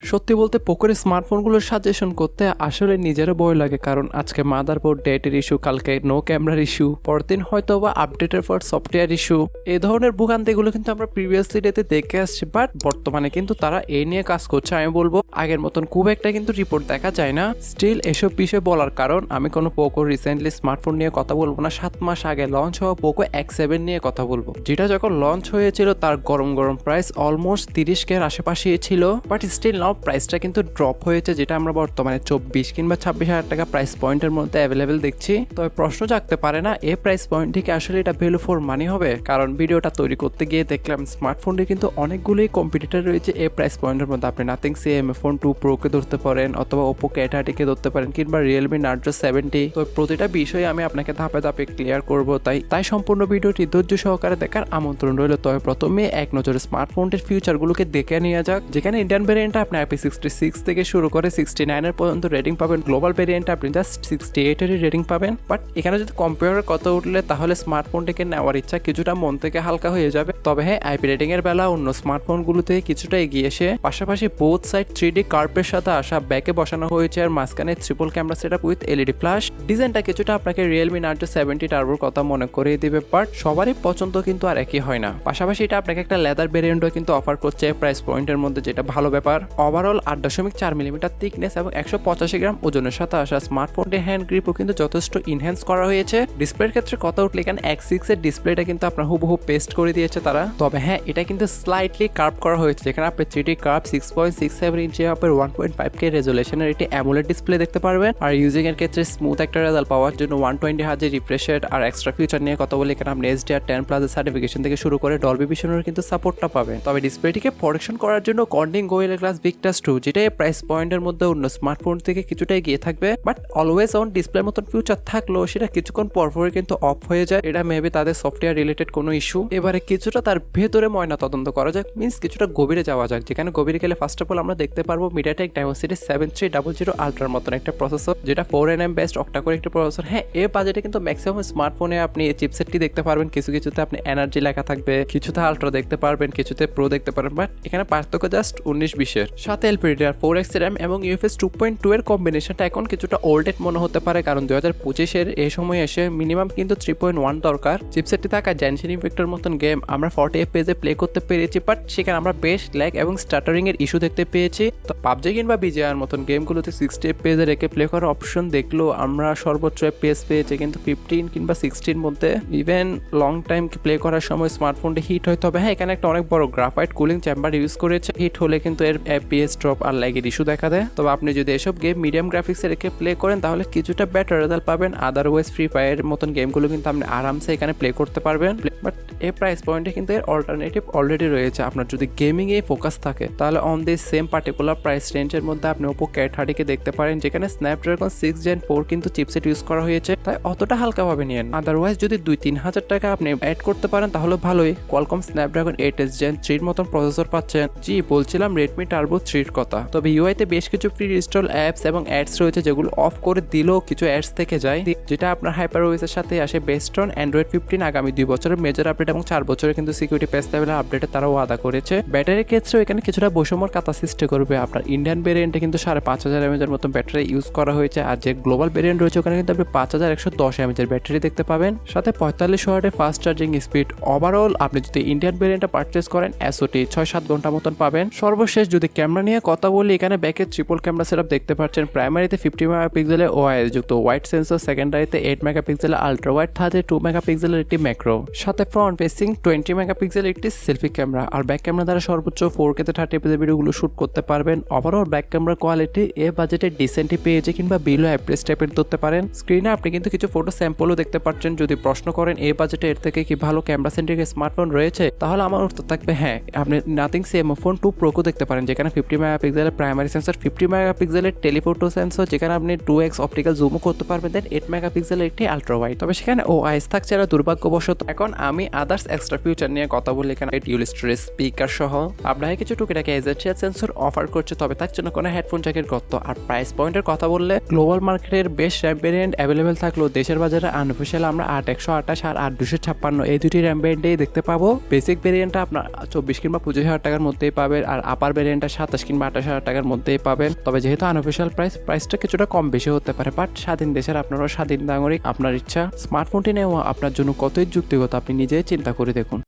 সত্যি বলতে পোকোর স্মার্টফোনগুলোর সাজেশন করতে আসলে নিজেরও ভয় লাগে, কারণ আজকে মাদারবোর্ড ডেটের ইস্যু, কালকে নো ক্যামেরার ইস্যু, পরদিন হয়তো বা আপডেটের পর সফটওয়্যার ইস্যু। এই ধরনের ভোগান্তিগুলো কিন্তু আমরা প্রিভিয়াসলি ডেতে দেখে আসছি, বাট বর্তমানে কিন্তু তারা এই নিয়ে কাজ করছে। আমি বলবো আগের মতন খুব একটা কিন্তু রিপোর্ট দেখা যায় না। স্টিল এসব বিষয়ে বলার কারণ আমি কোনো পোকো রিসেন্টলি স্মার্টফোন নিয়ে কথা বলবো না, 7 মাস আগে লঞ্চ হওয়া পোকো X7 নিয়ে কথা বলবো, যেটা যখন লঞ্চ হয়েছিল তার গরম গরম প্রাইস অলমোস্ট 30K এর আশেপাশে ছিল। বাট স্টিল নাও প্রাইসটা কিন্তু ড্রপ হয়েছে, যেটা আমরা বর্তমানে 24 কিংবা 26,000 টাকা প্রাইস পয়েন্টের মধ্যে অ্যাভেলেবেল দেখছি। তবে প্রশ্ন জাগতে পারে না, এই প্রাইস পয়েন্ট থেকে আসলে এটা ভ্যালু ফর মানি হবে? কারণ ভিডিওটা তৈরি করতে গিয়ে দেখলাম স্মার্টফোনটি কিন্তু অনেকগুলোই কম্পিটিটর রয়েছে এই প্রাইস পয়েন্টের মধ্যে। আপনি নাথিং CM-A Phone 2 Pro কে ধরতে পারেন, অথবা Oppo A30 কে ধরতে পারেন, কিংবা Realme Narzo 70। তো প্রতিটা বিষয়ে আমি আপনাকে ধাপে ধাপে ক্লিয়ার করবো, তাই সম্পূর্ণ ভিডিওটি ধৈর্য সহকারে দেখার আমন্ত্রণ রইল। তবে প্রথমে এক নজরে স্মার্টফোনটির ফিউচারগুলোকে দেখে নেওয়া যাক। যেখানে ইন্ডিয়ান ভেরিয়েন্টে আপনি IP66 থেকে শুরু করে 69 এর পর্যন্ত রেটিং পাবেন, গ্লোবাল ভেরিয়েন্টে আপনি জাস্ট 68 এর রেটিং পাবেন। বাট এখানে যদি কম্পেয়ারের কথা উঠলে তাহলে স্মার্টফোনটিকে নেওয়ার ইচ্ছা কিছুটা মন থেকে হালকা হয়ে যাবে। তবে হ্যাঁ, IP রেটিং এর বেলা অন্য স্মার্টফোনগুলোতে কিছুটা এগিয়ে এসে পাশাপাশি বোথ সাইড 3D কার্ভের সাথে আসা ব্যাকে বসানো হয়েছে, আর মাঝখানে triple camera setup with LED flash. ডিজাইনটা কিছুটা আপনাকে Realme Narzo 70 টার্বোর কথা মনে করিয়ে দিবে, বাট সবারই পছন্দ কিন্তু আর একই হয় না। পাশাপাশি এটা আপনাকে একটা লেদার ভেরিয়েন্টও কিন্তু অফার করছে প্রাইস পয়েন্টের মধ্যে, যেটা ভালো ব্যাপার। ওভারঅল 8.4 মিলিমিটার থিকনেস এবং 185 গ্রাম ওজনের সাথে আসা স্মার্টফোনটির হ্যান্ড গ্রিপও কিন্তু যথেষ্ট ইনহ্যান্স করা হয়েছে। ডিসপ্লের ক্ষেত্রে কথা উঠলে এখানে X6 এর ডিসপ্লেটা কিন্তু আপনার হুবহু পেস্ট করে দিয়েছে তারা। তবে হ্যাঁ, এটা কিন্তু স্লাইটলি কার্ভ করা হয়েছে, যেখানে আপনি 3D কার্ভ 6.67 ইঞ্চি আপের 1.5K রেজুলেশনের একটি অ্যামোলেড ডিসপ্লে দেখতে পারবেন। আর ইউজিং এর ক্ষেত্রে স্মুথ একটা রেজাল্ট পাওয়ার জন্য 120 Hz রিফ্রেশ রেট আর এক্সট্রা ফিচার নিয়ে কথা বলে এখানে আপনি HDR10+ সার্টিফিকেশন থেকে শুরু করে ডলবি ভিশনের কিন্তু সাপোর্টটা পাবেন। তবে ডিসপ্লেটিকে প্রোটেকশন করার জন্য কর্নিং গোরিলা গ্লাস ভিক্টাস 2, যেটা এই প্রাইস পয়েন্টের মধ্যে অন্য স্মার্টফোন থেকে কিছুটা এগিয়ে থাকবে। বাট অলওয়েজ অন ডিসপ্লের মতন ফিউচার থাকলেও সেটা কিছুক্ষণ পরপরই কিন্তু অফ হয়ে যায়। এটা মেবি তাদের সফটওয়্যার রিলেটেড কোনো ইস্যু। এবারে কিছুটা তার ভেতরে ময়না তদন্ত করা যাক, মিনস কিছুটা গভীরে যাওয়া যাক। যেখানে গভীরে গেলে ফার্স্ট অফ অল আমরা দেখতে পারবো MediaTek Dimensity 7300 আলট্রার মতন একটা প্রসেসর, যেটা 4nm বেস্ট অক্টা-কোর একটা প্রসেসর। হ্যাঁ, এই বাজেটে কিন্তু ম্যাক্সিমাম স্মার্টফোনে আপনি এই চিপসেটটি দেখতে পারবেন। কিছুতে আপনি এনার্জি লেখা থাকবে, কিছুতে আলট্রা দেখতে পারবেন, কিছুতে প্রো দেখতে পারবেন। বাট এখানে পার্থক্য জাস্ট 19-20 এর। সাথে LPDDR4X RAM এবং UFS 2.2 এর কম্বিনেশনটা এখন কিছুটা ওল্ডেড মনে হতে পারে, কারণ 2025 এর এই সময় এসে মিনিমাম কিন্তু 3.1 দরকার। চিপসেটটি থাকা জেনশন ইম্প্যাক্টের মতন গেম আমরা 40 FPS এ প্লে করতে পেরেছি, বাট সেখানে আমরা বেশ ল্যাগ এবং স্টাটারিং এর ইস্যু দেখতে পেয়েছি। তো পাবজি কিংবা BGI এর মতন গেমগুলোতে 60 FPS এ রেখে প্লে করার অপশন দেখলেও আমরা সর্বোচ্চ FPS পেয়েছি কিন্তু 15 কিংবা 60 মধ্যে। ইভেন লং টাইম প্লে করার সময় স্মার্টফোনটি হিট হয়। তবে হ্যাঁ, এখানে একটা অনেক বড় গ্রাফাইট কুলিং চেম্বার ইউজ করেছে, হিট হলে কিন্তু এর FPS ড্রপ আর ল্যাগের ইস্যু দেখা দেয়। তবে আপনি যদি এসব গেম মিডিয়াম গ্রাফিক্সে রেখে প্লে করেন তাহলে কিছুটা বেটার রেজাল্ট পাবেন। আদারওয়াইজ ফ্রি ফায়ারের মতন গেমগুলো কিন্তু আপনি আরামসে এখানে প্লে করতে পারবেন। বাট এই প্রাইস পয়েন্টে কিন্তু এর অল্টারনেটিভ অলরেডি রয়েছে। আপনার যদি গেমিং এ ফোকাস থাকে তাহলে on this same particular price রেঞ্জের মধ্যে আপনি Oppo A30 কে দেখতে পারেন, যেখানে Snapdragon 6 Gen 4 কিন্তু চিপসেট ইউজ করা হয়েছে, তাই অতটা হালকা ভাবে নিয়েন। আদারওয়াইজ যদি 2-3 হাজার টাকা আপনি অ্যাড করতে পারেন তাহলে ভালোই। Qualcomm Snapdragon 8s Gen 3 এর মতন প্রসেসর পাচ্ছেন। জি, বলছিলাম Redmi Turbo 3 এর কথা। তবে UI তে বেশ কিছু প্রি ইনস্টল অ্যাপস এবং অ্যাডস রয়েছে, যেগুলো অফ করে দিলেও কিছু অ্যাডস থেকে যায়, যেটা আপনার HyperOS এর সাথে আসে বেস্ট অন Android 15। আগামী 2 বছরের মেজর আপডেট এবং 4 বছরের কিন্তু সিকিউরিটি প্যাচ লেভেলের আপডেটে তারাও ওয়াদা করেছে। ব্যাটারির ক্ষেত্রেও এখানে কিছুটা বৈষম্যর কাতা সৃষ্টি করবে। আপনার ইন্ডিয়ান ভেরিয়েন্টে কিন্তু 5500 mAh এর মতো ব্যাটারি ইউজ করা হয়েছে, আর যে গ্লোবাল ভেরিয়েন্ট রয়েছে ওখানে কিন্তু আপনি 5110 mAh এর ব্যাটারি দেখতে পাবেন, সাথে 45 ওয়াটের ফাস্ট চার্জিং স্পিড। ওভারঅল আপনি যদি ইন্ডিয়ান ভেরিয়েন্টটা পারচেস করেন SOT 6-7 ঘন্টা মতন পাবেন। সর্বশেষ যদি ক্যামেরা নিয়ে কথা বলি, এখানে ব্যাকে ট্রিপল ক্যামেরা সেটআপ দেখতে পাচ্ছেন। প্রাইমারিতে 50 মেগাপিক্সেলের OIS যুক্ত ওয়াইড সেন্সর, সেকেন্ডারিতে 8 মেগাপিক্সেলের আলট্রা ওয়াইড, থার্ডে 2 মেগাপিক্সেলের একটি ম্যাক্রো, সাথে ফ্রন্ট ফেসিং 20 মেগাপিক্সেলের একটি সেলফি ক্যামেরা। আর ব্যাক ক্যামেরা দ্বারা সর্বোচ্চ 4K তে 30 fps ভিডিওগুলো শুট করতে পারবেন। ওভারঅল ব্যাক ক্যামেরা কোয়ালিটি এ বাজেটে ডিসেন্টই পেয়েছে, কিংবা বিলো অ্যাভারেজ টাইপের ধরতে পারেন। স্ক্রিনে আপনি কিন্তু কিছু ফটো স্যাম্পলও দেখতে পাচ্ছেন। যদি প্রশ্ন করেন এই বাজেটে এর থেকে কি ভালো ক্যামেরা সেন্ট্রিক স্মার্টফোন রয়েছে, তাহলে আমার উত্তর থাকবে হ্যাঁ, আপনি নাথিং CM-A Phone 2 Pro কো দেখতে পারেন, যেখানে 50 মেগাপিক্সেলের প্রাইমারি সেন্সর, 50 মেগাপিক্সেলের টেলিফোটো সেন্সর, যেখানে আপনি 2x অপটিক্যাল জুমও করতে পারবেন, দেন 8 মেগাপিক্সেলের একটি আলট্রা ওয়াইড। তবে সেখানে OIS থাকছে না দুর্ভাগ্যবশত। এখন আমি আদার্স এক্সট্রা ফিউচার নিয়ে কথা বলি এখানে ডিউল স্টোরেজ স্পিকার সহ আপনাকে কিছু টুকিটাকি এজেন্সিয়াল সেন্সর অফার করছে, তবে তার জন্য কোনো হেডফোন জ্যাকের গত। আর প্রাইস পয়েন্টের কথা বললে গ্লোবাল মার্কেটের বেস্ট র্যাম ভেরিয়েন্ট অ্যাভেলেবেল থাকলেও দেশের বাজারে আনঅফিসিয়াল আমরা 8128 আর 8256 এই দুটি র্যাম ভেরিয়েন্টেই দেখতে পাবো। বেসিক ভেরিয়েন্টটা আপনার 24 কিংবা 25,000 টাকার মধ্যেই পাবেন, আর আপার ভেরিয়েন্টটা 27 কিংবা 28,000 টাকার মধ্যেই পাবেন। তবে যেহেতু আনঅফিসিয়াল প্রাইসটা কিছুটা কম বেশি হতে পারে, বাট স্বাধীন দেশের আপনারও স্বাধীন নাগরিক, আপনার ইচ্ছা। স্মার্টফোনটি নেওয়া আপনার জন্য কতই যুক্তিগত আপনি নিজেই চিন্তা করে দেখুন।